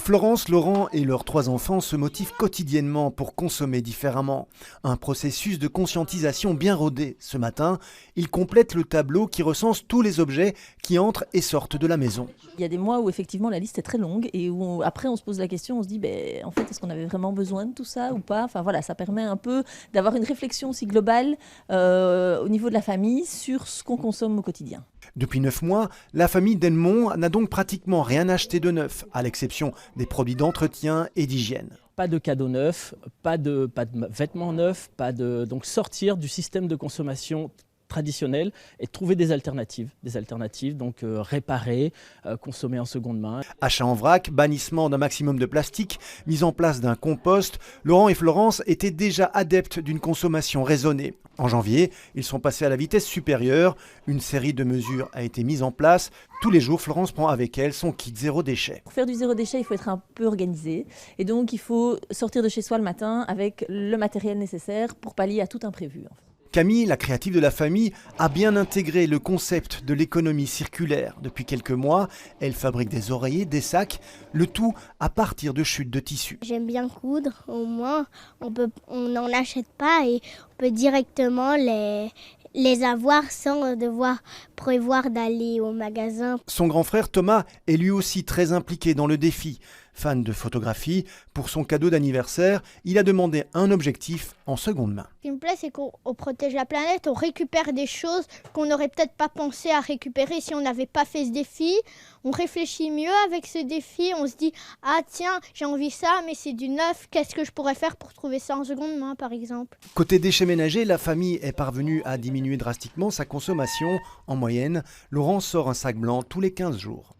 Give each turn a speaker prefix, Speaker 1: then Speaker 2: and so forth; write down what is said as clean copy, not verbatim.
Speaker 1: Florence, Laurent et leurs 3 enfants se motivent quotidiennement pour consommer différemment. Un processus de conscientisation bien rodé. Ce matin, ils complètent le tableau qui recense tous les objets qui entrent et sortent de la maison.
Speaker 2: Il y a des mois où effectivement la liste est très longue et où après on se pose la question, on se dit en fait est-ce qu'on avait vraiment besoin de tout ça ou pas. Enfin voilà, ça permet un peu d'avoir une réflexion aussi globale au niveau de la famille sur ce qu'on consomme au quotidien.
Speaker 1: Depuis 9 mois, la famille Denmont n'a donc pratiquement rien acheté de neuf, à l'exception des produits d'entretien et d'hygiène.
Speaker 3: Pas de cadeaux neufs, pas de vêtements neufs, donc sortir du système de consommation traditionnel et trouver des alternatives, donc réparer, consommer en seconde main.
Speaker 1: Achat en vrac, bannissement d'un maximum de plastique, mise en place d'un compost, Laurent et Florence étaient déjà adeptes d'une consommation raisonnée. En janvier, ils sont passés à la vitesse supérieure. Une série de mesures a été mise en place. Tous les jours, Florence prend avec elle son kit zéro déchet.
Speaker 2: Pour faire du zéro déchet, il faut être un peu organisé. Et donc, il faut sortir de chez soi le matin avec le matériel nécessaire pour pallier à tout imprévu.
Speaker 1: Camille, la créative de la famille, a bien intégré le concept de l'économie circulaire. Depuis quelques mois, elle fabrique des oreillers, des sacs, le tout à partir de chutes de tissu.
Speaker 4: J'aime bien coudre, au moins on n'en achète pas et on peut directement les avoir sans devoir prévoir d'aller au magasin.
Speaker 1: Son grand frère Thomas est lui aussi très impliqué dans le défi. Fan de photographie, pour son cadeau d'anniversaire, il a demandé un objectif en seconde main.
Speaker 4: Ce qui me plaît, c'est qu'on protège la planète, on récupère des choses qu'on n'aurait peut-être pas pensé à récupérer si on n'avait pas fait ce défi. On réfléchit mieux avec ce défi, on se dit « Ah tiens, j'ai envie de ça, mais c'est du neuf, qu'est-ce que je pourrais faire pour trouver ça en seconde main par exemple ?»
Speaker 1: Côté déchets ménagers, la famille est parvenue à diminuer drastiquement sa consommation. En moyenne, Laurent sort un sac blanc tous les 15 jours.